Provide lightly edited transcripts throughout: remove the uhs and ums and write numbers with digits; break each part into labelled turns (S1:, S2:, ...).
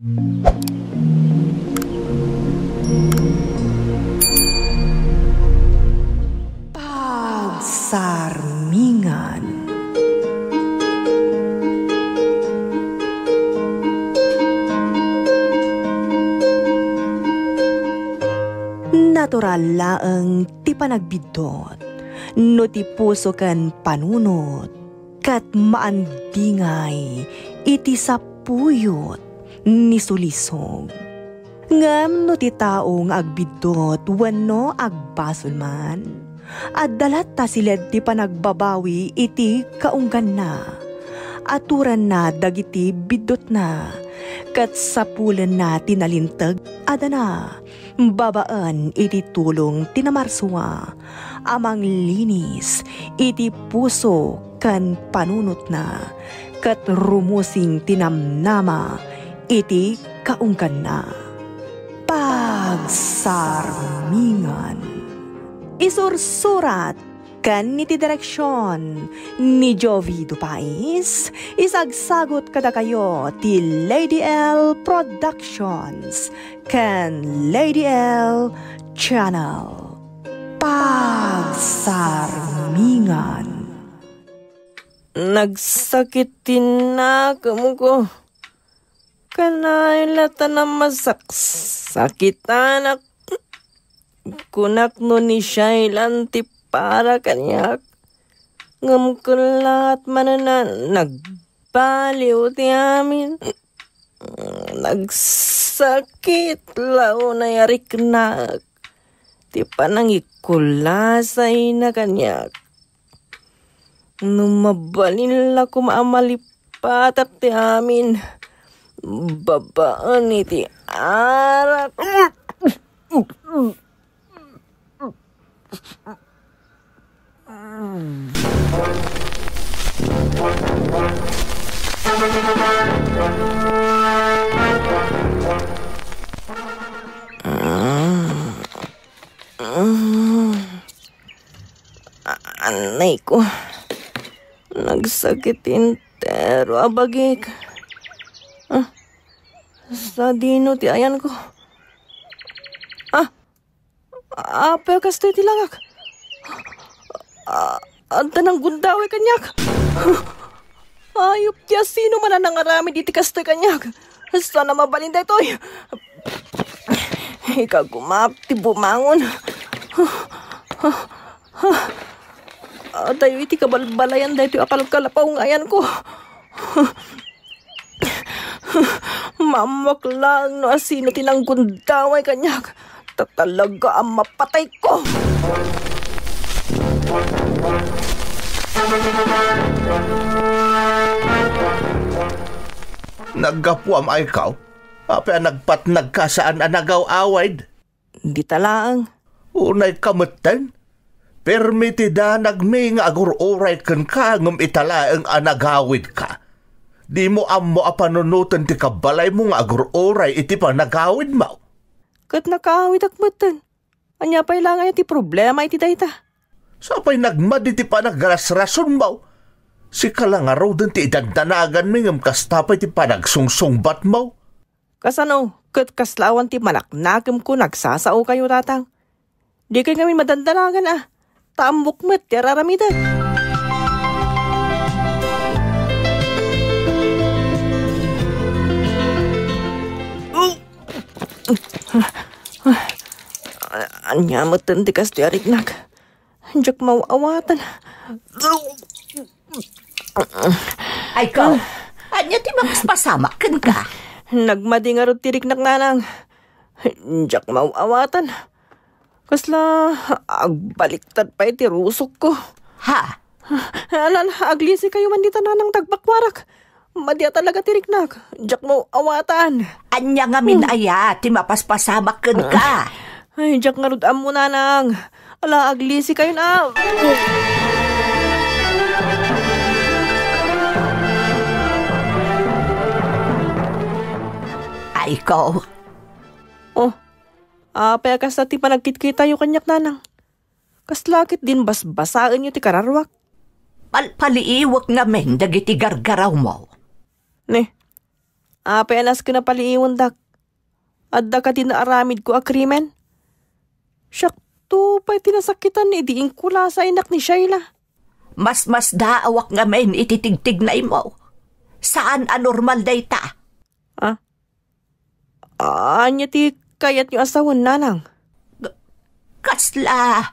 S1: Pagsarmingan. Natural laeng ti panagbidot, no ti puso ken panunot, kat maandingay iti sapuyot ni sulisog. Ngam no ti taong agbidot wenno agbasol man, at dalat ta siled ti panagbabawi iti kaunggan na. Aturan na dagiti bidot na, kat sapulen na tinalintag adana. Babaan iti tulong tinamarswa, amang linis iti puso kan panunot na, kat rumusing tinamnama iti kaungkan na. Pagsarmingan. Isursurat kan iti direksyon ni Jovi Dupais, isagsagot kada kayo ti Lady L Productions kan Lady L Channel. Pagsarmingan.
S2: Nagsakitin na kamo ko. Kanailata na masaksakitan ak. Kunak no ni Shailan ti para kanyak. Ngam kulat manana nagbaliw ti amin. Nagsakit lao na yarik na. Ti panangikulasay na kanyak. Numabalin la kumamalipat at ti amin. Babaan iti arat. Anay ko. Nagsakit intero abagik. Sa dino ti ayan ko. Apel kasto iti langak. Anta ng gundawe kanyak. Ayop ti sino man ang nangarami diti kasto kanyak. Sana mabalinda ito'y. Ikaw gumak ti bumangon. Tayo iti kabalbalayan dahil iti apal-kalapaw ngayan ko. Mamak lang no asino tinanggundaway kanyak. Tatalaga ang mapatay ko.
S3: Naggapuam ay ikaw? Apa nagpatnag ka saan anagaw awad?
S2: Di talaang.
S3: Unay kamutan? Permitida nagmay nga agur-uray kan ka ngam itala ang anagawid ka. Di mo amo apanunutan ti kabalay mo nga agur-uray iti pa nagawid mo.
S2: Kat nakawid akmatan. Anya pa'y lang ti problema iti dayta.
S3: Sapay nagmad iti pa nagras-rason mo. Si kalangaraw din ti idagdanagan mi ngam kastapay ti pa nagsungsungbat mo.
S2: Kasano, kat kaslawan ti manaknakim ko nagsasao kayo tatang. Di kayo ngamin madandanagan Tambok met ti araramidan. Anya matan ti kas ti arignak. Anjak mawawatan.
S4: Ay ko, anya ti makaspasama kan ka?
S2: Nagmadingarot ti rignak nanang. Anjak mawawatan. Kasla, agbaliktad pa iti rusok ko.
S4: Ha?
S2: Aglisi kayo man dito nanang tagbakwarak. Madya talaga tiriknak. Diyak mo awatan.
S4: Anya nga minaya, ti mapaspasama kan ka.
S2: Ay, diyak nga rudam mo nanang. Ala, aglisi kayo na.
S4: Ay ko.
S2: Oh. Apay kas na ti panagkitkita yung kanyak nanang. Kaslakit din basbasaan yung ti kararwak.
S4: Paliiwak namin dagiti gargaraw mo.
S2: Ne, Apay anas ka na paliiwan dak. Adda ka tinaaramid ko a krimen. Siyak to pa'y tinasakitan ni diing kula sa inak ni Shaila.
S4: Mas daawak nga main ititigtig na imo. Saan anormal day ta?
S2: Anya ti kayat yung asawan nanang.
S4: Kasla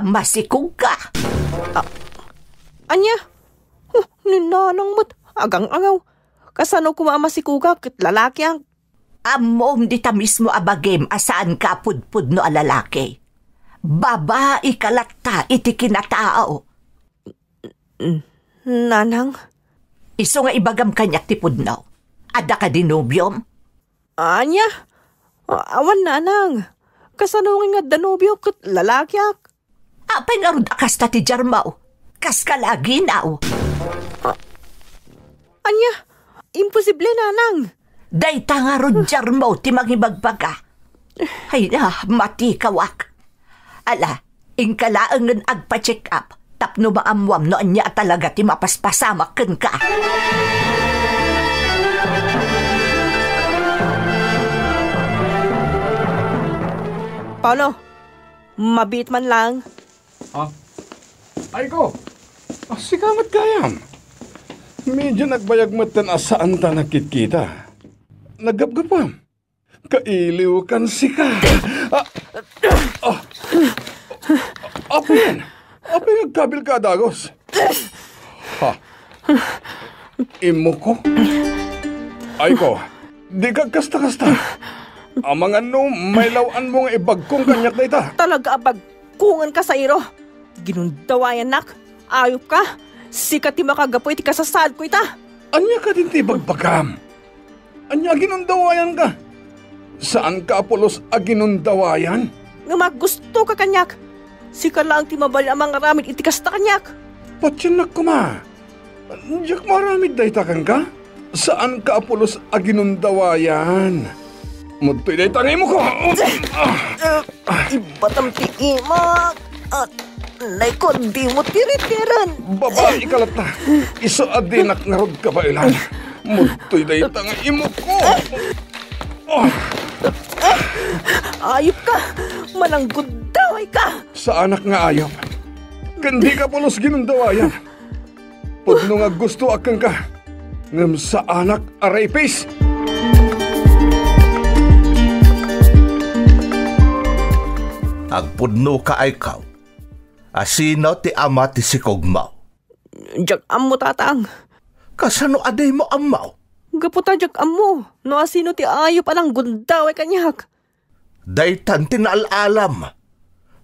S4: masikog ka.
S2: Anya? Ninanang mo't agang-angaw. Kasano kumama si kuga kit lalaki ang...
S4: Amom dita mismo abagem asaan ka pudpud no a lalaki. Babae kalata iti kinatao.
S2: Nanang?
S4: Iso nga ibagam kanyak ti pudno. Ada ka dinubyom?
S2: Anya? Awan nanang. Kasano nga danubyo kit lalaki ak?
S4: Apay nga rod akas ta ti Jarmaw. Kas ka lagi nao.
S2: Anya? Imposible nanang.
S4: Dayta nga rod Jarmaw ti magibagbaga. Ay na, mati kawak. Ala, ingkalaangan agpa-check up. Tapno maamwam no anya talaga ti mapaspasamak ken ka.
S2: Paolo, mabit man lang.
S5: Ay ko, sikamat kayam. Medyo nagbayag matan asaan ta nakit-kita. Nagapgapam. Kailiw kan sika. Apa yan? Apa yung nagkabil ka, Dagos? Imo ko? Ay ko, di ka kasta-kasta. Amang ano, may lawan mong ibagkong kanyak na ita.
S2: Talaga abagkungan ka sa iro. Ginundawayan nak. Ayop ka. Sikat ti makagapoy ti kasasad ko ita.
S5: Anya ka din ti bagbagam. Anya ginundawayan ka. Saan ka Apolos aginundawayan?
S2: Nga maggusto ka kanyak. Sika lang ti mabali amang ramid iti kasta kanyak.
S5: Patyanak ko ma. Diyak maramid daytakan ka? Saan ka Apolos aginundawayan? Mutoy daytangay mo ko.
S2: Ibatam ti imak. At naikon di mo tiritiran.
S5: Babae kalat na. Iso adinak nga rod ka ba ilan? Mutoy daytangay mo ko.
S2: Ayop ka. Mananggundaway ka.
S5: Sa anak nga ayop. Kandi ka Polos ginundawayan. Pudno nga gusto akang ka. Ngam sa anak aray face.
S3: Agpudno ka ay kaw. Asino ti ama ti sikogmaw.
S2: Jak amo tatang.
S3: Kasano aday mo amaw?
S2: Gaputa jak amo. No asino ti ayop anang gundaway kanyak.
S3: Daytan tinalalam.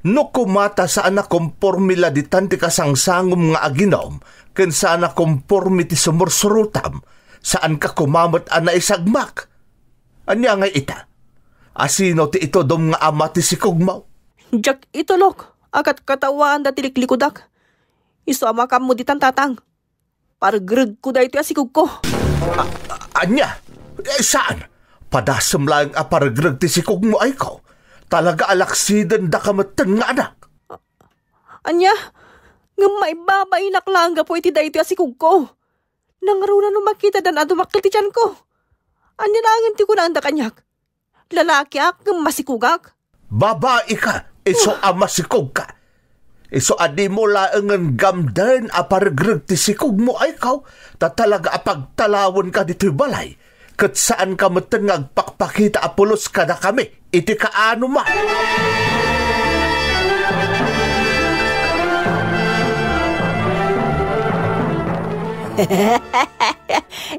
S3: No kumata sa anak kompormila di tanti kasangsangom nga aginom, ken sa anak kompormi ti sumursurutam, saan ka kumamot ana isagmak. Anya nga ita? Asino ti ito dom nga ama ti sikogmaw?
S2: Jak itulok. Akat katawaan da tiliklikуdak. Iso ama kamo di tatang. Pargreg ko da ito asikog ko.
S3: Anya? Saan? Padasam lang pargreg ti sikog mo ay ko. Talaga alaksiden da kamatan nga anak.
S2: Anya? Nga may babainak lang ga po iti da ito asikog ko. Nangaruna no makita dan adumakil ti tiyan ko. Anya na ti ko na anda kanyak. Lalaki ak ng masikugak.
S3: Babae ka. Iso amasikog ka. Iso adi mo laangan gamdan apargreg ti sikog mo ay kaw. Talaga apagtalawon ka dito'y balay. Kat saan ka matangag pakpakita Apolos ka na kami. Iti kaano ma.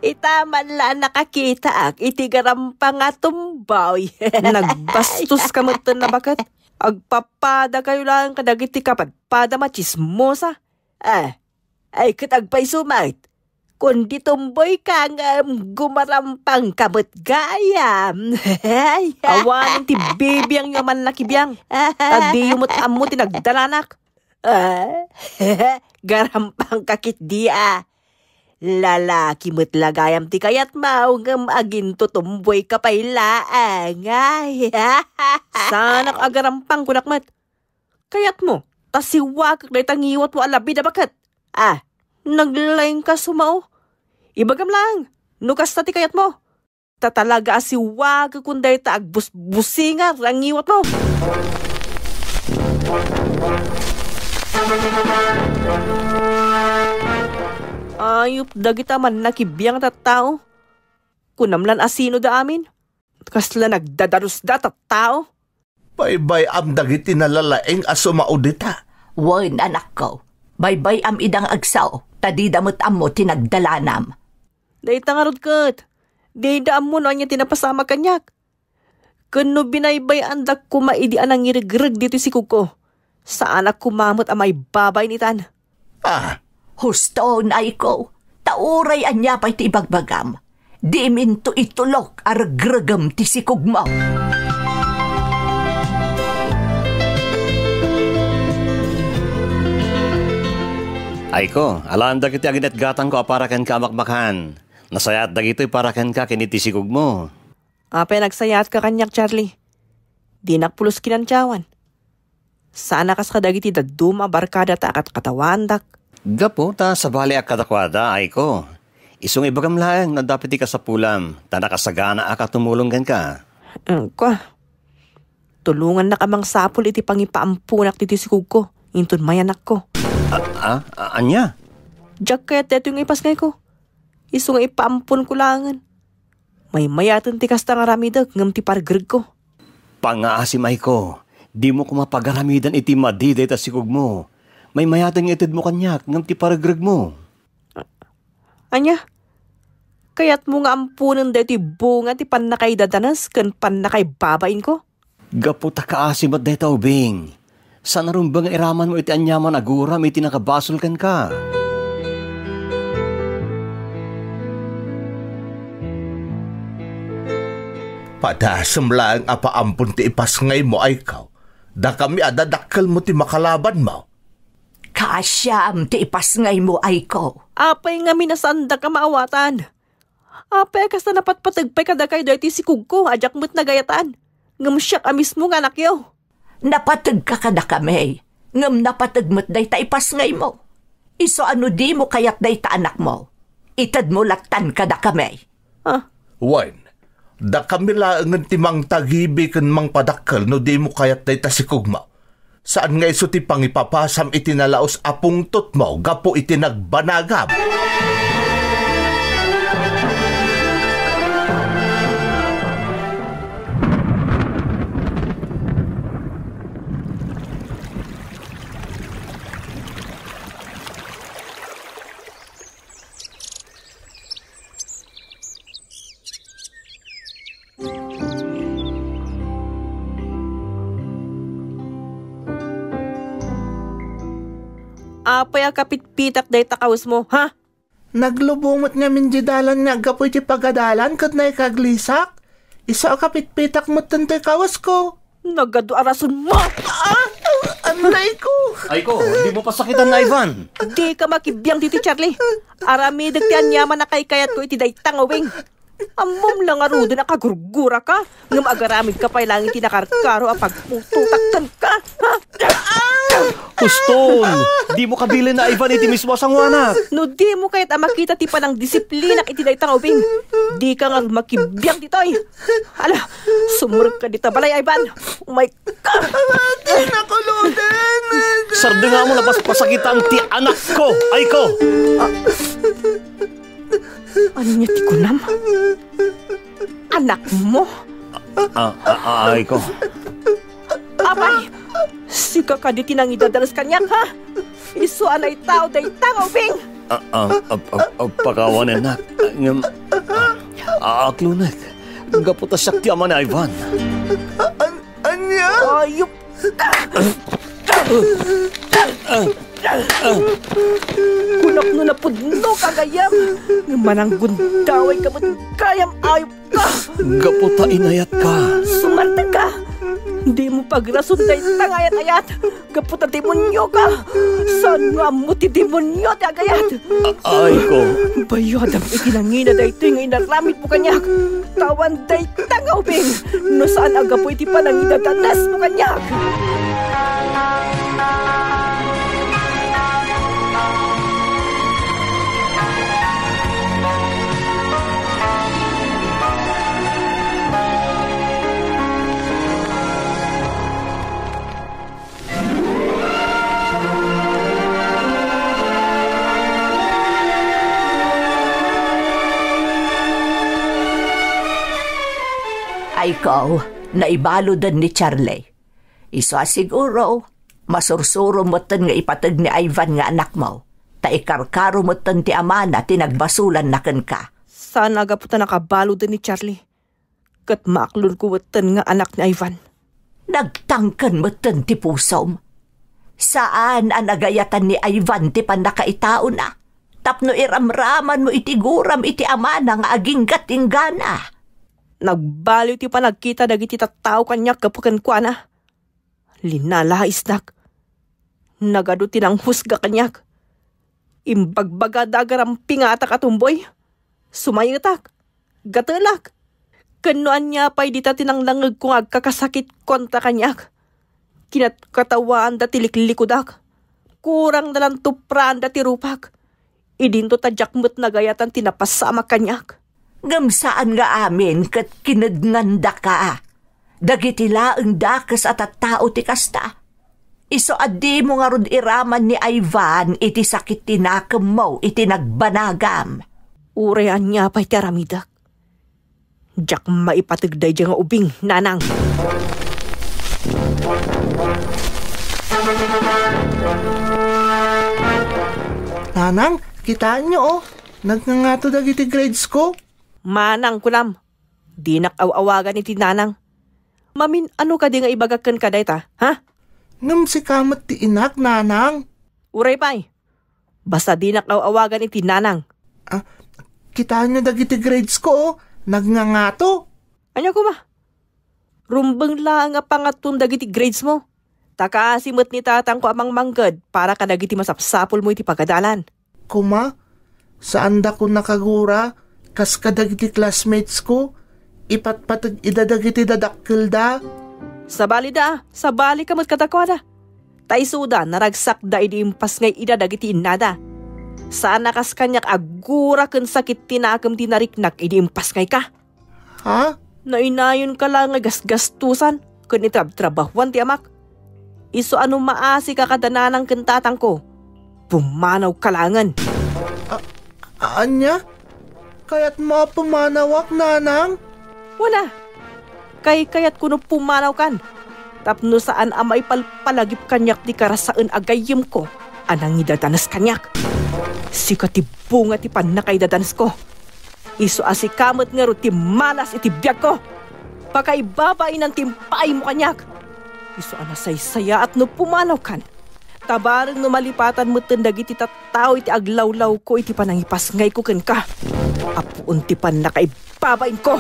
S2: Itaman la nakakita ak. Iti garampang nga tumbaw. Nagbastos ka mo na bakat. Agpapada kayo lang kadagiti kapadpada machismosa. Ay katagpay sumait. Kundi tumboy ka nga gumarampang kabot gayam. Awan ti baby ang yaman nakibiyang. Adi yumot amo tinagdalanak. Garampang kakit dia. Lalaki mo't lagayam ti kayat mao ngam agin tutumboy ka pailaang. Sanak agarampang kunakmat. Kayat mo, tasiwag na itangiwat mo alabi na bakat. Naglaing ka sumao. Ibagam lang, nukas na ti kayat mo. Tatalaga asiwag kunday ta agbus-businga rangiwat mo. Ayup dagita man nakibiyang tattao. Kunamlan asino da amin. Kasla nagdadarus da tattao.
S3: Baybay am dagiti nalalaeng asumaudita.
S4: Wan, anak ko. Baybay am idang agsaw. Tadidamot amo tinagdalanam.
S2: Daita nga rod kat. Dayda amo no anya tinapasama kanyak. Kano binaybay andak kumaidi anang irigreg dito si kuko. Saan ako kumamot amay babay nitan.
S4: Husto na ikaw. Tauray anya pa'y ti ibagbagam. Di minto itulok argragam ti sikog mo.
S6: Ay ko, alaan da kiti aginat gatang ko aparakan ka makmakan. Nasayat da gito'y parakan ka kinitisikog mo.
S2: Apay nagsayat ka kanyak, Charlie. Di nakpulos kinantyawan. Sana kas kadagiti daduma barkada ta akat katawandak.
S6: Gapo ta sa bali ak kadakwada, ay ko. Isong ibagam laeng na dapat ka sa pulam. Ta nakasagana aka tumulonggan ka.
S2: Kwa. Tulungan na kamang sapul iti pangipaampunak titi sikog ko. Intun mayanak ko.
S6: Anya?
S2: Diyak kaya teto yung ipas ngay ko. Iso nga ipaampun ko langan. May mayatan ti kasta nga ramidag ngam ti pargreg ko.
S6: Pangaasimay ko. Di mo kumapagaramidan iti madiday ta sikog mo. May mayatan nga itid mo kanyak ngam ti pargreg mo.
S2: Anya? Kaya't mo nga ampunan da iti bunga ti panakay dadanas kan panakay babain ko?
S6: Gapo ta kaasim at deta ubing. Sana rin bang iraman mo iti anyaman aguram iti nakabasol kan ka?
S3: Padasam lang apaampun ti ipas ngay mo ay kaw. Da kami adadakkel mo ti makalaban mo.
S4: Kasyam ti ipas ngay mo ay ko.
S2: Apay nga minasanda ka maawatan. Apay kas na napatpatagpay kada kayo dahil ti sikug ko, ajak mo't nagayatan. Ngam siyak amis mo nga nakyaw.
S4: Napatag ka kada kami. Ngam napatag mo't day ta ipas ngay mo. Iso ano di mo kayat day ta anak mo. Itad mo laktan kada kami.
S3: Wan, da kami laangan ti mang tagibi kan mang padakkel no di mo kayat day ta sikug mo. Saan nga iso ti pangipapasam iti nalaos apungtot mo, gapo iti nagbanagam.
S2: Apay kapit-pitak day takawas mo, ha?
S3: Naglubungot nga min didalan nga gapoy ti pagadalan kat na ikaglisak. Isa kapit-pitak mo tantay kawas ko.
S2: Nagado arason mo!
S3: Anay ko!
S6: Ay ko, di mo pasakitan na Ivan.
S2: Di ka makibiyang dito, Charlie. Arami dagtian yaman na kay-kayat ko iti day tangawing. Amom lang arudo na kagurgura ka. Ngam agaramid ka pa lang iti nakarkaro a pagpututaktan ka.
S6: Huston, di mo kabilin na Ivan iti mismo sangwana.
S2: No di mo kahit makita ti panang disiplina iti day tangawing. Di ka nga makibiyang ditoy. Ala, sumurag ka dito balay, Ivan. Oh my God!
S3: Nakuluden!
S6: Sardo nga mo napasakitan ti anak ko, ay ko.
S2: Ano niya ti kunam? Anak mo?
S6: Ay ko.
S2: Abay! Sika ka di tinang idadalas kanyak, ha? Iso anay tao day tangawing.
S6: Pagawanan na. Aklunet. Gaputa siya ti ama ni Ivan.
S3: Anya?
S2: Ayup ka! Kunak no na pudno kagayam. Manang gundaway ka mo't kayam ayup ka.
S6: Gaputa inayat ka.
S2: Sumarte ka. Di mo pagrasun day tangayat-ayat. Gaputa demonyo ka. Saan nga mo ti demonyo ti agayat?
S6: Ay ko.
S2: Bayodam itinangina day ito yung inaramit mo kanyak. Tawan day tangawbing. No saan agapoy ti panangidadanas mo kanyak?
S4: Ay ko, naibalo din ni Charlie. Iso siguro, masursuro mo nga ipatag ni Ivan nga anak mo. Ta ikarkaro mo ti amana, tinagbasulan na ka.
S2: Sana agaputan nakabalo din ni Charlie. Kat maaklon ko nga anak ni Ivan.
S4: Nagtangkan mo ti pusom. Saan ang nagayatan ni Ivan ti panakaitao na? Tapno iramraman mo itiguram iti amana nga aging gatinggana.
S2: Nagbaliw ti panagkita dagiti tattao kanyak kapukan kwa na. Linalahis nak. Nagado tinang husga kanyak. Imbagbaga dagaram pingatak atumboy. Sumayatak. Gatelak. Kanuan niya pa'y dita tinanglangag kung agkakasakit kontra kanyak. Kinatkatawaan da tiliklikkudak. Kurang dalang tupran da tirupak. Idinto tajakmut na gayatan tinapasama kanyak.
S4: Ngamsaan nga amin kat kinadnganda ka. Dagiti laeng dakas at tao ti kasta. Iso addi mo nga rod iraman ni Ivan iti sakit tinakam mo iti nagbanagam.
S2: Urean niya pa'y taramidak. Jak maipatagday dyan nga ubing, nanang.
S3: Nanang, kitaan nyo nagngangato dagiti grades ko.
S2: Manang kulam. Di nakawawagan iti nanang. Mamin, ano ka di nga ibagakan ka dayta, ha?
S3: Ngam si kamat ti inak, nanang.
S2: Uray pa'y. Basta di nakawawagan iti nanang.
S3: Kitaan nyo dagiti grades ko, nagngangato.
S2: Anya ko ma? Rumbang lang nga pangatun dagiti grades mo. Takasimot ni tatang ko amang manggad para ka dagiti masapsapol mo iti pagadalan.
S3: Kuma, saan da ko nakagura, kas kadagiti classmates ko, ipatpatag idadagiti dadakkel da.
S2: Sabali ka mat katakwa da. Taisuda, naragsak da idiimpas ngay idadagiti inada. Saan nakas kanyak agura kan sakit tinakam tinariknak idiimpas ngay ka.
S3: Ha?
S2: Nainayon ka lang nga gasgastusan, kun itrab-trabahuan ti amak. Iso ano maasi ka kadananang kantatang ko. Pumanaw kalangan.
S3: Anya? Kaya't mga pumanawak, nanang?
S2: Wala. Kayat kuno pumanaw kan. Tapno saan amay palpalagip kanyak di karasaan agayim ko. Anang idadanas kanyak. Sika ti bunga ti panakay dadanas ko. Iso asikamot nga ro ti malas iti biyag ko. Pakaibabain ang timpay mo kanyak. Iso anasaysaya at no pumanaw kan. Tabarang no malipatan mo tendag iti tattao iti aglawlaw ko iti panangipas ngay ko ken ka. Apuun ti panakaibabain ko.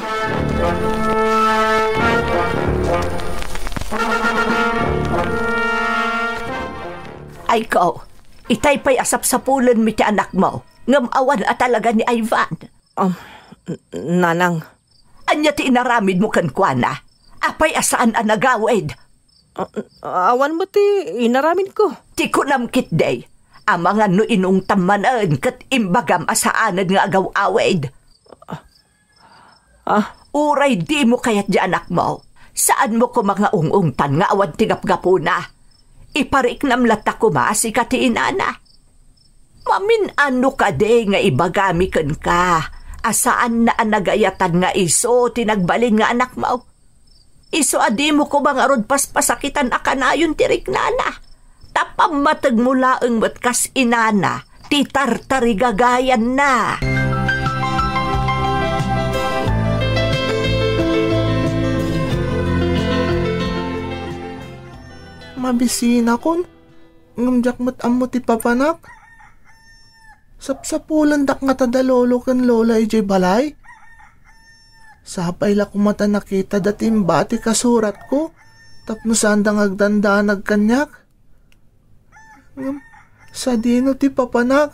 S4: Ay ko, itay pa'y asap-sapulan mi ti anak mo. Ngamawan at talaga ni Ivan.
S2: Nanang.
S4: Anya ti inaramid mo kankwana. Apay asaan ang nagawid.
S2: Awan mo ti inaramin ko.
S4: Ti kunamkit day. Ang mga no inong tamanaan kat imbagam asaanan nga agaw-awid. Uray di mo kayat di anak mo. Saan mo ko mga ungungtan nga awan tigap-gapo na. Iparik namlata ko maasi ka ti inana. Mamin ano ka de nga ibagami kan ka. Asaan na ang nagayatan nga iso tinagbalin nga anak mo. Iso adi mo ko bang arod paspasakitan akanayon tirik nana. Tapam matag mula ang matkas inana. Titartarigagayan na.
S3: Mabisina kon. Ngamjak mat amo ti papanak. Sapsapulan dak nga tadalolo kan lola ijay balay. Sapay la kumata nakita dating bati kasurat ko. Tapno sandang agdanda nagkanyak. Sa dino ti papanak.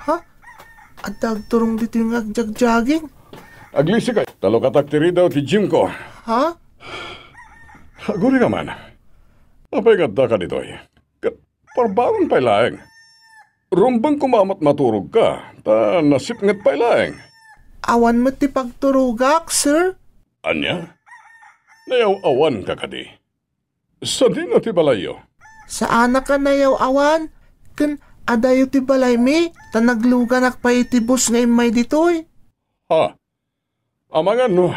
S3: Ha? At dagturong dito yung agjagjaging.
S5: Aglisi kay, talo kataktiri daw ti gym ko.
S3: Ha?
S5: Aguri ka man. Apay ganda ka ditoy. Parbangon pa'y laeng. Rumbang kumamat maturog ka, ta nasipngat pa'y laeng.
S3: Awan mo ti pagturugak, sir?
S5: Anya? Nayaw-awan ka kadi. Sa di na ti balayo.
S3: Saan na ka nayaw-awan? Kan adayo ti balay mi, tanagluganak pa itibus ngay may ditoy.
S5: Ha? Amangan no,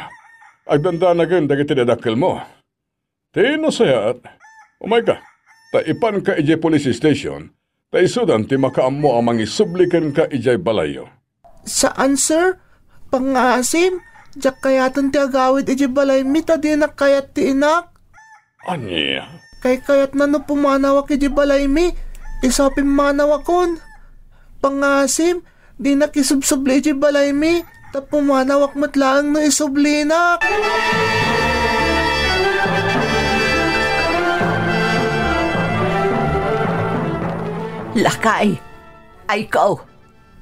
S5: agdandanagan dagiti dadakkel mo. Tino sayat, umay ka, taipan ka ijay police station, taisudan ti makaammo amang isublikan ka ijay balayo.
S3: Saan, sir? Pangasim? Diyak kayatan ti agawid ijay balay mi ta di nakayat ti inak?
S5: Anya?
S3: Kay kayat na no pumanawak ijay balay mi, isapin manawakon. Pangasim, di nakisubsubli ijay balay mi, ta pumanawak matlaang no isublinak.
S4: Lakay, ay ikaw,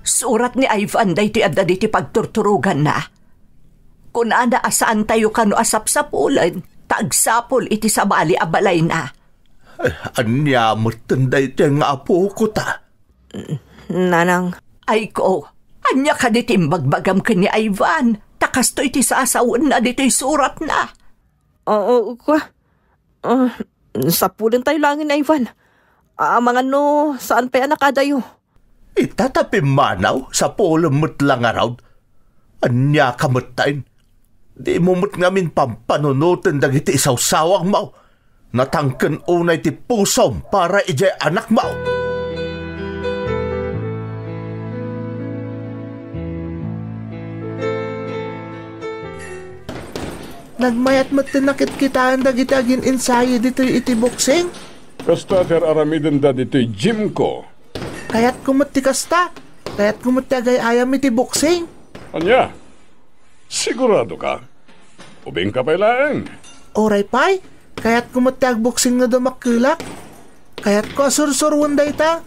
S4: surat ni Ivan day ti adda di ti pagturturugan na. Kung ana asaan tayo kano asap-sapulan, tagsapol iti sabali abalay na.
S3: Anya mo tanday ti nga apo ko ta.
S2: Nanang.
S4: Ay ko, anya ka di timbagbagam ka ni Ivan, takas to iti sasawon na di ti surat na.
S2: Oo, sapulan tayo langin, Ivan. Mga no, saan pa yan nakadayo?
S3: Itatapim manaw sa polo mo't lang araw. Anya kamutain. Di mo mo't ngamin pampanunutin dagiti isawsawang mo. Natangken unay ti pusom para ijay anak mo. Nagmayat mo't tinakit kitaan dagiti agin ensayo dito iti boxing?
S5: Kasta ter aramiden da dito'y gym ko.
S3: Kaya't kumati kasta. Kaya't kumati agay ayam iti boxing.
S5: Anya? Sigurado ka? Ubing ka pailaeng.
S3: Oray pay, kaya't kumati ag boxing na dumakilak. Kaya't ko asursurwan da ita.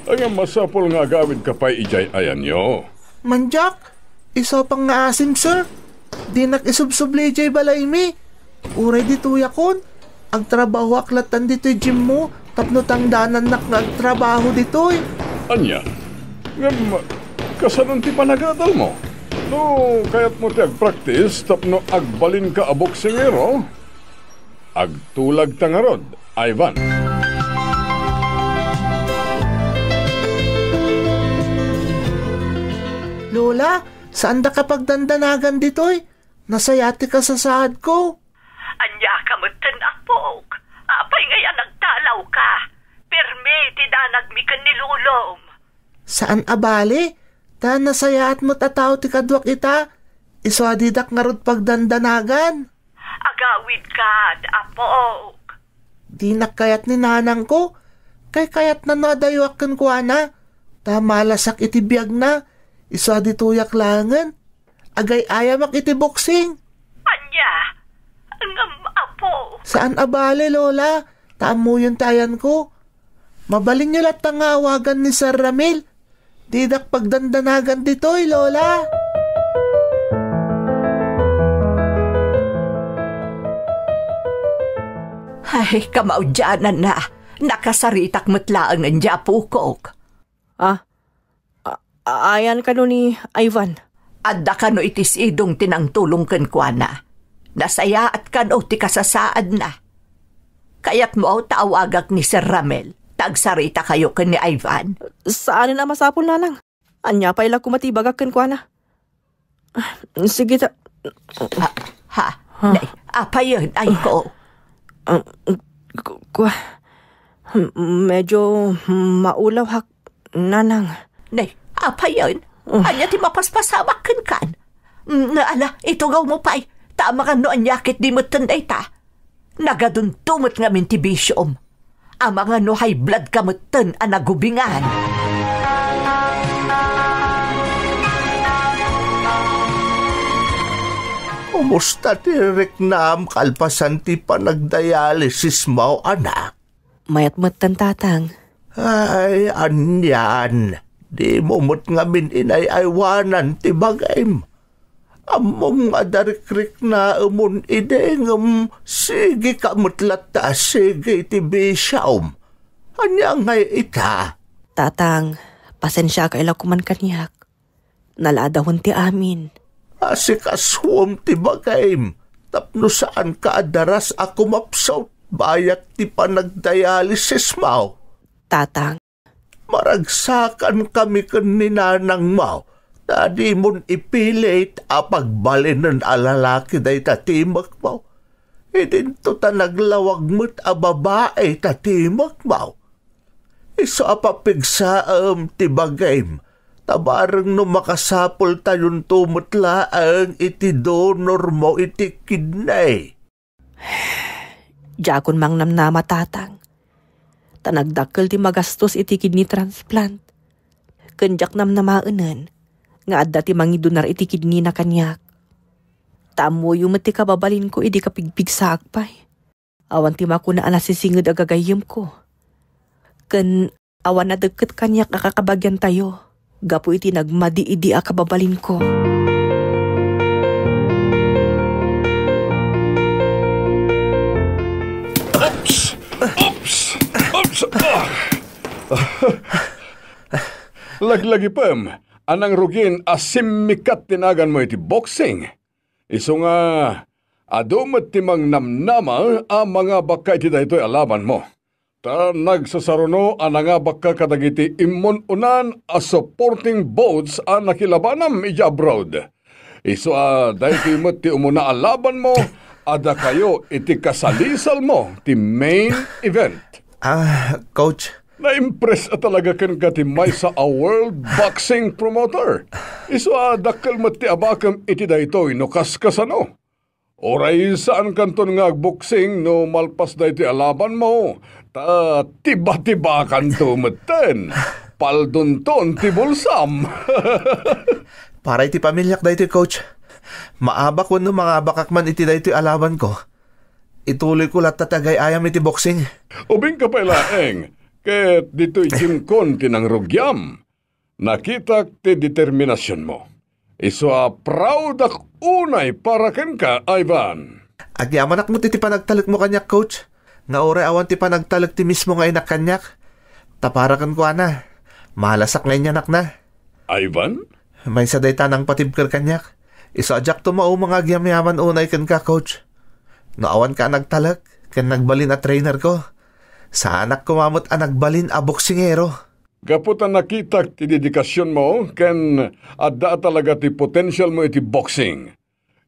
S5: Ang masapol nga gawid ka pa'y ijay ayan nyo.
S3: Manjak, iso pang nga asim, sir. Di nakisubsubli ijay balay mi. Uray dituya kon. Ang trabaho aklatan dito'y gym mo, tapno tangdanan nagtrabaho dito'y.
S5: Anya? Ngam, kasanon ti panagadal mo? No, kaya't mo ti agpractice, tapno agbalin ka a boksingero. Agtulag tangarod, Ivan.
S3: Lola, saan da kapag dandanagan dito'y? Nasayati ka sa sahad ko.
S4: Anya ka mo apok. Apay ngayon nagtalaw ka. Perme, tidanag mi kan nilulom.
S3: Saan abali? Ta nasayat mo't ataw ti kadwak ita. Iswadidak nga rod pagdandanagan.
S4: Agawid ka, apok.
S3: Di nakayat ni nanang ko. Kay kayat na nadayuak kan kuha na. Ta malasak iti biyag na. Iswadituyak langan. Agay ayamak iti boxing.
S4: Anya? Ngam apo.
S3: Saan abale, Lola? Tamo yung tayan ko. Mabalin nyo lahat tangawagan ni Sir Ramil. Didak pagdandanagan dito'y, Lola.
S4: Ay, kamaudyanan na. Nakasaritak matlaang ng Japukok.
S2: Ayan ka no ni Ivan.
S4: Adda ka no itis idong tinangtulong kan kwa na. Nasaya at ka no ti kasasaad na. Kaya't mo taawagak ni Sir Ramel. Tagsarita kayo kan ni Ivan.
S2: Saan na masapol na lang? Anya pa ila kumatibagak kan kwa na. Sige ta.
S4: Nay, apa yun, ay ko?
S2: Medyo maulaw hak, nanang.
S4: Nay, apa yun? Anya ti mapaspasamak kan. Naala, itugaw mo pa'y. Tama ka no anyakit di mo tanday ta. Nagaduntumot nga min ti bisyom. Ang mga no high blood kamutan ang nagubingan.
S3: Kumusta ti Reknam kalpasan ti panagdialysis mo, anak?
S2: Mayat matan tatang.
S3: Ay, anyan. Di mo mo't ngamin inay-aywanan ti bagay mo. Among adarikrik na umon idengam, sige ka mutlata, sige ti bisyam. Anya ngay ita?
S2: Tatang, pasensya ka ila kuman kanyak. Naladahon ti amin.
S3: Asikaswam ti bagay mo. Tapno saan ka adaras ako mapsaw, bayat ti panagdialysis mo.
S2: Tatang.
S3: Maragsakan kami kan ninanang mo. Na di mon ipilit apagbalin ng alalaki day tatimak mo. Idinto ta naglawag mo't a babae tatimak mo. Iso apapigsaam ti bagay tabarang no makasapol tayon tumutla ang iti donor mo iti kidney.
S2: Jakon mang namnama tatang. Tanagdakkel ti magastos iti kidney transplant. Kenjak namnamaanan nga adda ti mangidunar iti kidney na kanyak. Tamo yung mati kababalin ko iti kapigpig sa akpay. Awan ti makuna anasisingid agagayem ko. Ken awan na dagket kanyak akakabagyan tayo. Gapo iti nagmadi idi akababalin ko.
S5: Laglagi pam, anang rugin asimikat tinagan mo iti boxing. Iso nga, adumat timang namnama ang mga baka iti daytoy alaban mo. Ta nagsasaruno ang nga baka kadagiti imon unan a supporting boats ang nakilabanam iti abroad. Iso daytoy mo ti umuna alaban mo, ada kayo iti kasalisal mo ti main event.
S3: Coach.
S5: Na-impress talaga kan katimay sa a world boxing promoter. Iso dakkel mo ti abakam iti daytoy no kaskasano. Oray saan kanton nga boxing no malpas da iti alaban mo. Ta tiba-tiba kanto meten. Paldunton ti bulsam.
S3: Para iti pamilyak da iti coach. Maabak ko no mga bakakman iti da iti alaban ko. Ituloy ko lahat tatagay ayam iti boxing.
S5: Ubing ka pailaeng. Ket dito'y jimkon tinang rugyam. Nakita ti determinasyon mo. Iso proud ak unay para ken ka, Ivan.
S3: Agyaman ak mo ti panagtalak mo kanyak, coach. Nga oray awan ti panagtalak ti mismo nga inak kanyak. Taparakan ko ana. Malasak ngayon anak na.
S5: Ivan?
S3: May saday tanang patibker kanyak. Iso adyak tumao mga agyam-yaman unay ken ka, coach. No awan ka nagtalak, ken nagbalin a trainer ko. Sa anak ko mamot nagbalin a boksingero.
S5: Kaputan nakita ti dedikasyon mo, ken adda talaga ti potential mo iti boxing.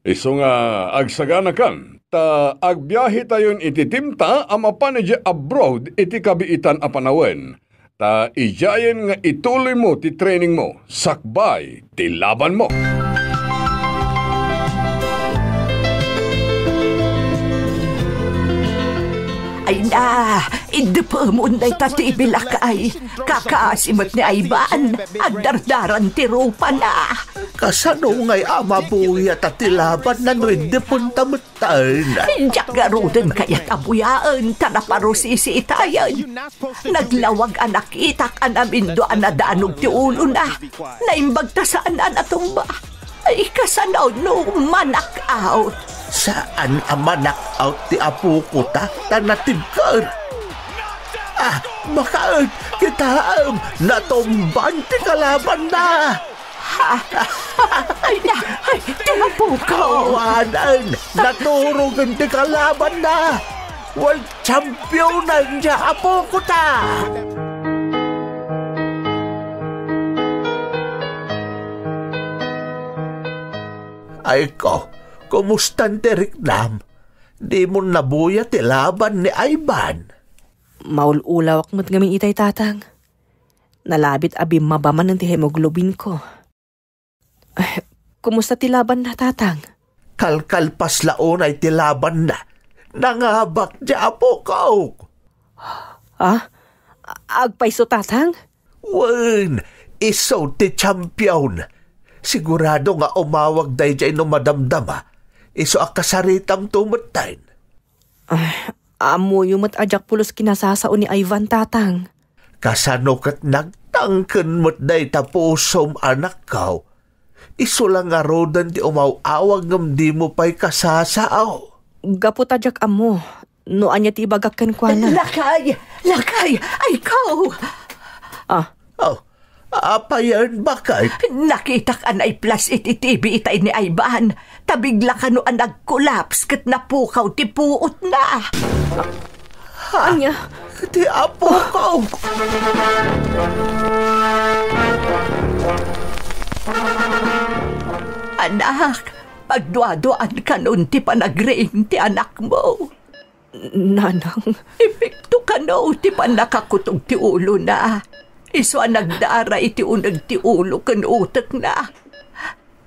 S5: Iso nga agsagana kan, ta agbiyahe tayon iti timta amapan iti abroad iti kabiitan a panawen. Ta ijayen nga ituloy mo ti training mo, sakbay ti laban mo.
S4: Ay na, hindi pa munday tatibilakay. Kakasimot ni Ivan, at dardaran ti rupa na.
S3: Kasano ngay amabuya tatilaban na no hindi punta mutan.
S4: Hindiyak garudan kaya't abuyaan, tanaparusisi itayan. Naglawag anak itak anamin doan na danog ti ulo na. Naimbag tasaan na natumba. Ay kasanaw no manak out.
S3: Saan ang manak-out ti apo ko ta? Tanatibkan! Makaan! Kita natumban ti kalaban na!
S4: Ay, tinapukaw!
S3: Kawanan! Naturugan ti kalaban na! World champion na niya apo ko ta! Ay ko! Kumustan ti Riknam? Di mo nabuya ti laban ni Ivan.
S2: Maululawak mo't ngamin itay tatang. Nalabit abim mabaman ng ti hemoglobin ko. Kumusta ti laban na tatang?
S3: Kalkalpas laon ay ti laban na. Nangabak di apo ko.
S2: Agpaiso tatang?
S3: Wen, iso ti champion. Sigurado nga umawag day dyan no madamdama. Iso akasaritang tumutain.
S2: Amo yung matadyak pulos kinasasao ni Ivan tatang.
S3: Kasano kat nagtangken mo't day tapusom anak kao. Iso lang nga rodan di umawawag ngam di mo pa'y kasasao.
S2: Gapo tadyak amo. Noan niya ti ibagakan kwa na.
S4: Lakay! Ay ko!
S3: Apayan bakit?
S4: Nakita ka na plus iti TV itay ni Ivan. Tabigla ka no ang nag-collapse kat napukaw ti puot na.
S2: Anya?
S3: Ti apo ko.
S4: Anak, pagduaduan ka nun ti panagreing ti anak mo.
S2: Nanang,
S4: Epekto ka no ti panakakutog ti ulo na. Iso ang nagdara iti unag ti ulo kan utak na.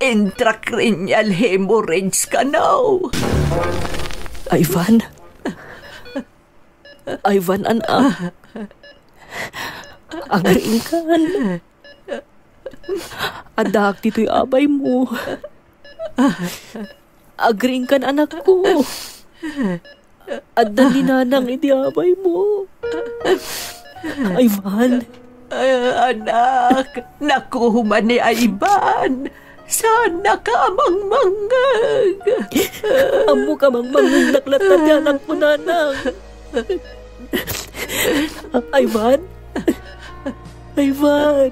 S4: Intracranial hemorrhage ka no.
S2: Ivan? Ivan, anak. Agreing kan. Adak dito'y abay mo. Agreing kan, anak ko. Adan ni nanang iti abay mo. Ivan.
S4: Anak, nakuhuman ni Ivan. Sana ka mangmangag.
S2: Amo ka mangmangag naklatan ni anak mo, nanang. Ivan? Ivan,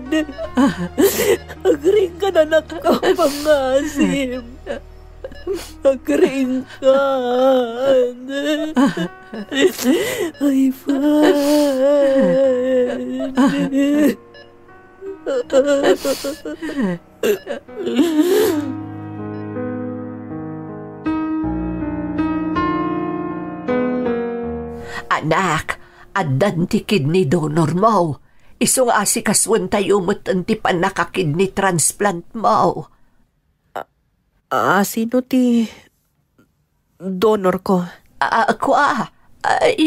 S2: agring ka na anak ko, pangasim. Agring ka. Ivan.
S4: Anak, adan ti kidney donor mo. Isong asikaswan tayo mo't ti panakakidney transplant mo.
S2: Sino ti donor ko?
S4: Ako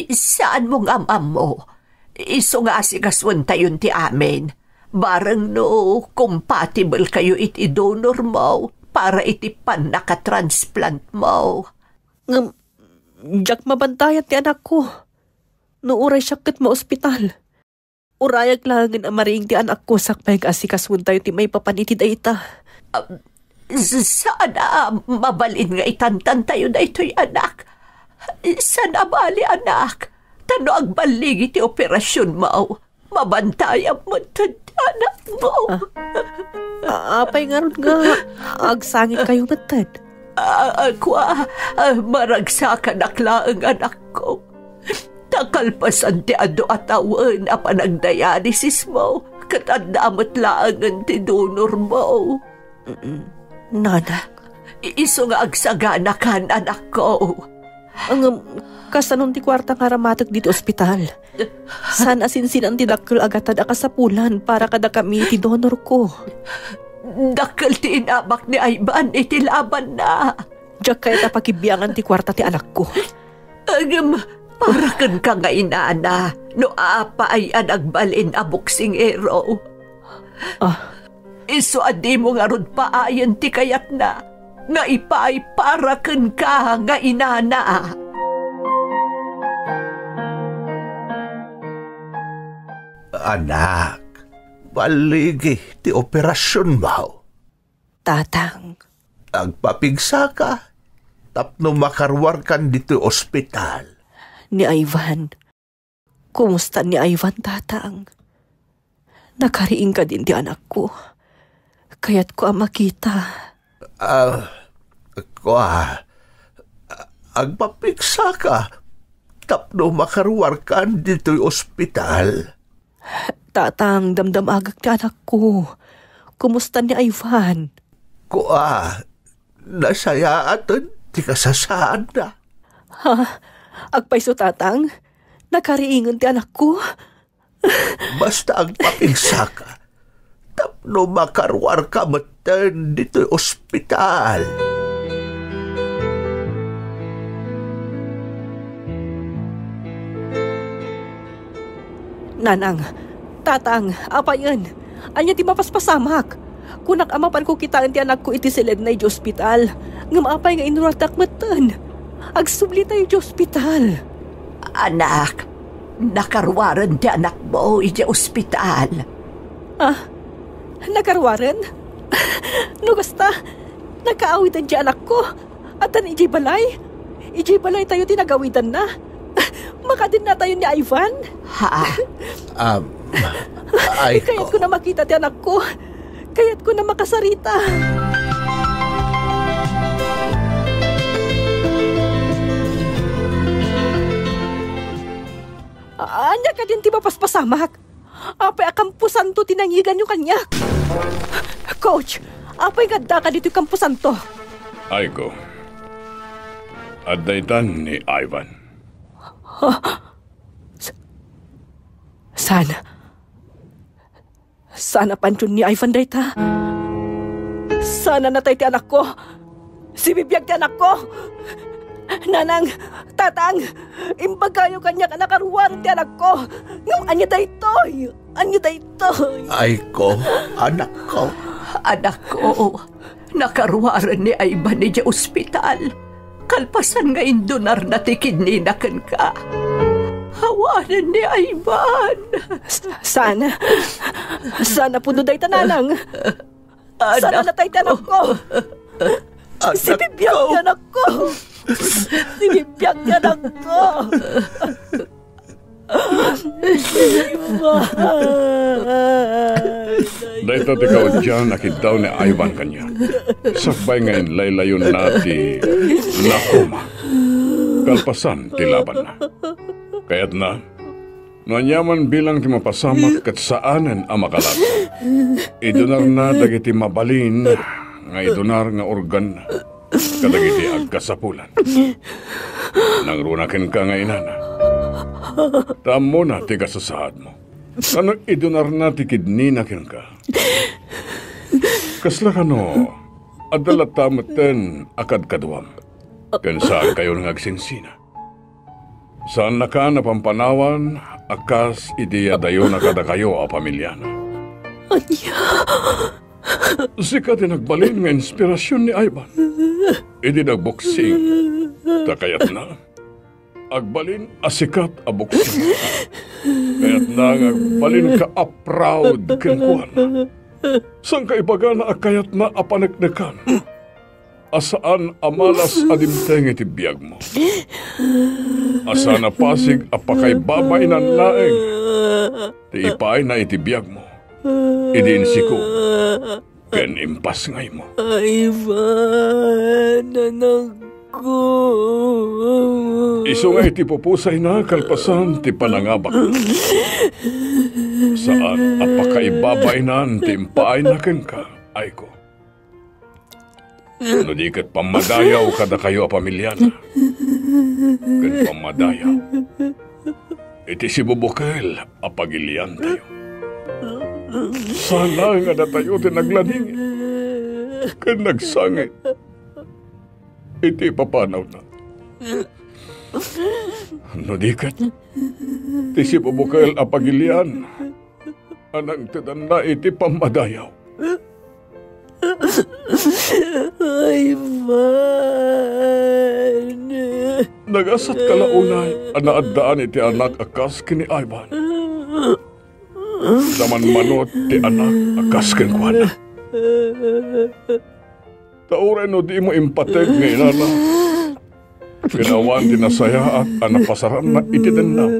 S4: saan mong amam mo? Isong asikaswan tayo ti amin. Barang no, compatible kayo iti donor mo para iti panakatransplant mo.
S2: Diyak mabantayan ti anak ko. Nuuray sakit mo ospital. Urayag langin ang maring ti anak ko sakpay asikasun tayo ti may papanitid ay ita.
S4: Sana mabalin nga itantan tayo na ito'y anak. Sana bali anak. Tano agbaligi ti operasyon mo. Mabantayan mo ito anak mo.
S2: Apay nga ron nga. Agsangit kayo matad.
S4: Ako maragsakan akla ang anak ko. Takalpasan ti ado atawan a panagdialysis mo. Katandamot laangan ti donor mo.
S2: Nanak.
S4: Iso nga agsagana kan anak ko.
S2: Ang kasanon ti kwarta nga ramatag dito ospital. San asinsin ang tidakkel agatad akasapulan para kada kami ti donor ko.
S4: Dakkel ti inabak ni Ivan iti laban na.
S2: Diyak kaya tapakibiyangan ti kwarta ti anak ko.
S4: Para kan ka nga inana, no apa ay anagbalin a boksingero. Iso adi mo nga rod paayan ti kayat na, nga ipay para kan ka nga inana.
S3: Anak, baligi ti operasyon mo.
S2: Tatang.
S3: Agpapigsa ka, tapno makarwar kan dito ospital.
S2: Ni Ivan. Kumusta ni Ivan, tatang? Nakariing ka din di anak ko. Kaya't ko ang makita.
S3: Agpapiksa ka. Tapno makarwar ka dito'y ospital.
S2: Tatang, damdamagak ti anak ko. Kumusta ni Ivan?
S3: Nasaya atan, di kasasaan na.
S2: Agpaiso, tatang? Nakariingan ti anak ko?
S3: Basta agpapigsa ka. Tapno makarwar ka matan dito'y ospital.
S2: Nanang, tatang, apa yan? Anya ti mapaspasamak. Kunak amapan ko kitaan ti anak ko iti silid na iti ospital. Ngam apay nga inuratak matan. Agsubli tayo iti ospital.
S4: Anak, nakarwaran ti anak mo iti ospital.
S2: Nakarwaran? Nugasta, nakaawitan ti anak ko. Atan iti balay? Iti balay tayo tinagawitan na. Makadin na tayo ni Ivan?
S3: Ay
S2: Kaya't ko na makita ti anak ko. Kaya't ko na makasarita. Anya ka din ti mapaspasamak. Apay akampusan to tinangigan yung kanyak. Coach, Apay ganda ka dito Kampo Santo.
S5: Aiko, adaytan ni Ivan.
S2: Sana pansyon ni Ivan dayta. Sana natay ti anak ko. Si bibiyag ti anak ko. Nanang, tatang, imbagayo kanya ka nakaruwar ti anak ko. Ngam anya daytoy.
S3: Aiko, anak ko.
S4: Anak ko, nakaruwaran ni Ivan ni dya ospital. Kalpasan nga indunar na ti kidninakan ka. Hawanan ni Ivan.
S2: Sana puno day tananang. Sana natay tanak ko. Si bibiyag ti anak ko.
S5: Dahito tikaw dyan nakit daw ni Ivan kanya. Sakbay ngayon laylayon na ti Nakoma. Kalpasan ti laban na. Kaya't na, nanyaman bilang ti mapasamak kat saanan ang makalat. Idunar na dagiti mabalin nga idunar nga organ kadagiti agkasapulan. Nangrunakin ka nga inana. Tamo na ti kasasaad mo. Ano idunar na ti kidninakin ka. Kasla ka no, adalat tamutin akad kaduam. Kan saan kayo nagsinsina. Saan na ka napampanawan, akas ideya dayo na kada kayo a pamilyana.
S2: Anya?
S5: Sika din nagbalin nga inspirasyon ni Ivan. Idi nagboksing, takayat na. Agbalin asikat a boksing. Kaya't na agbalin ka a proud kinkuhan. Sang kaibaga na akayat na apaneknekan. Asaan amalas adimteng iti biyag mo. Asa na pasig apakay babay ng laeng. Ti ipay na iti biyag mo. Idin siko. Ken impas ngay mo.
S2: Ivan, anak ko.
S5: Iso nga iti pupusay na kalpasan ti panangabak. Saan apakay babay na ti impaay na ken ka, ay ko. No di kat pamadayaw kada kayo a pamilyana. Kan pamadayaw. Iti si Bubukel a pagilian tayo. Sana nga na tayo tinaglaningin. Kan nagsangit. Iti papanaw na. No di kat. Iti si Bubukel a pagilian. Anang tidan na iti pamadayaw.
S2: Ivan.
S5: Nagasat kalaunay ang naadaan iti anak akas kini Ivan. Daman manot ti anak akas kinkwana. Tauray no di mo impateg nga inana. Pinawan di nasaya at anapasaran na iti dendaw.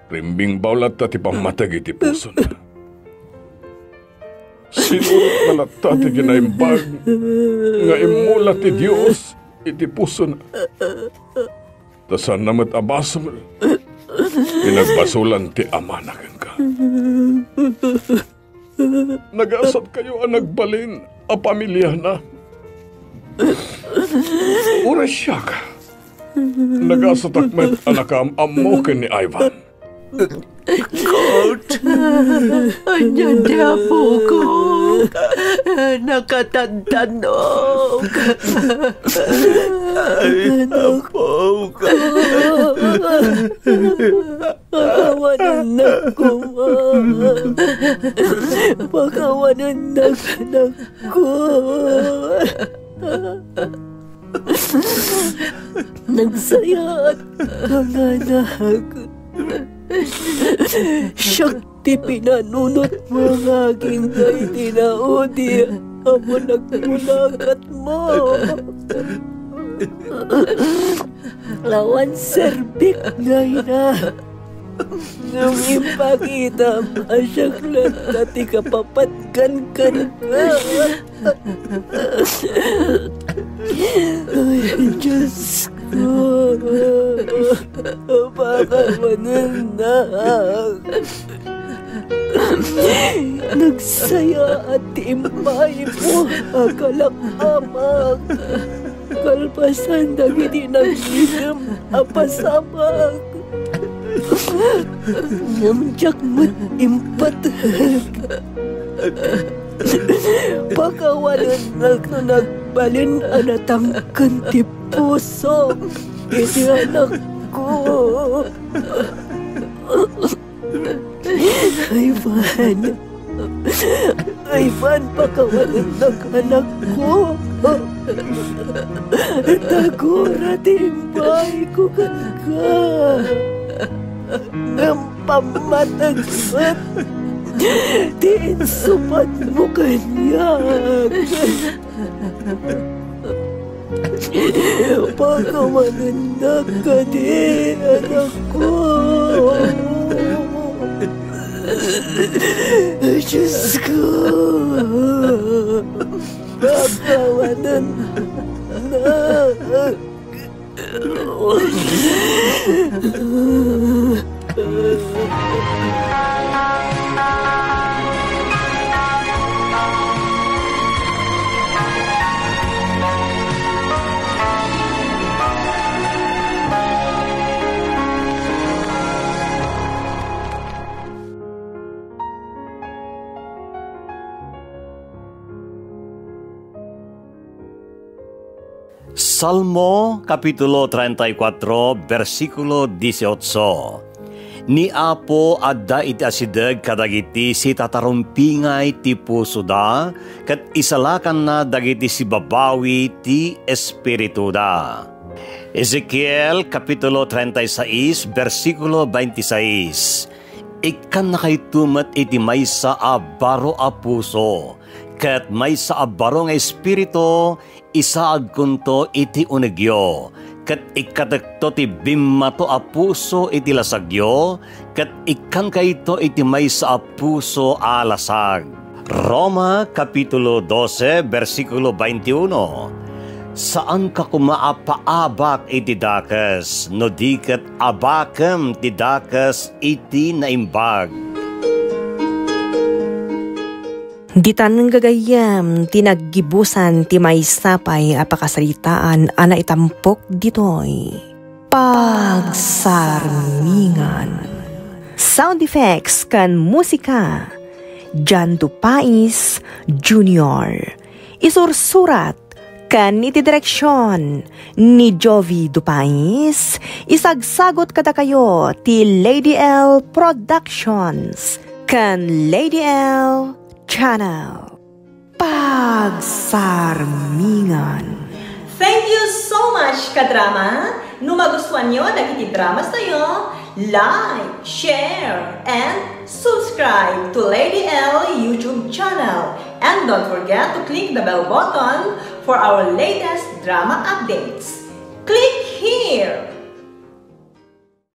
S5: Rimbing bawlat ta ti pamatag iti puso na. Sinurot malata ti ginaimbag nga imula ti Diyos iti puso na. Tasan namat abasol pinagbasulan ti ama na ka. Nagasat kayo ang nagbalin a pamilya na. Ura siya ka. Nagasat akmet anak amo ken ni Ivan.
S3: Coach!
S4: Anyan niya po ko. Nakatantanog.
S3: Ay, apo ko.
S2: Pakawanan na ko, ma. Pakawanan na anak ko. Nagsaya at panganak. Siyakti pinanunot mo ng aking kay tinaudi. Amo nagmulagat mo. Lawan serbik ngay na. Nung ipakita masyaklat at ikapapatkan ka. Ay, Diyos ko. Baka mananak. Nagsaya Akalak-amak. Kalpasan dagiti nagigam apasamak. Nyamjak mat impatag. Pakawanan nagbalin anatangkan ti puso. Iti anak ko. Ivan, pakawanan anak ko. Tagura timbay ko ka. Ngampamatagpat. Diin supat mo kanyak. Pagkamanandak ka di, anak ko. Diyos ko. Pagkamanandak.
S6: Salmo Kapitulo 34, versikulo 18. Ni Apo adda iti asideg kadagiti si tatarumpingay ti puso da, kat isalakan na dagiti si babawi ti espiritu da. Ezekiel Kapitulo 36, versikulo 26. Ikan na kay tumat iti maysa a baro a puso, kat maysa a baro nga espiritu, isaag kunto iti unegyo, kat ikatekto ti bimmato a puso iti lasagyo, kat ikan kayto iti maysa a puso a lasag. Roma Kapitulo 12, versikulo 21. Saan ka kumaapaabak iti dakas, no di kat abakam ti dakas iti naimbag.
S1: Ditan ng gagayam, tinaggibusan ti maysapay apakasalitaan ana itampok ditoy. Pagsarmingan. Sound effects kan musika. Jan Dupais Jr. Isursurat kan iti direksyon ni Jovi Dupais. Isagsagot kada kayo ti Lady L Productions kan Lady L Channel. Pagsarmingan.
S7: Thank you so much, kadrama. No magustuhan nyo dagiti dramas tayo, like, share, and subscribe to Lady L YouTube channel. And don't forget to click the bell button for our latest drama updates. Click here!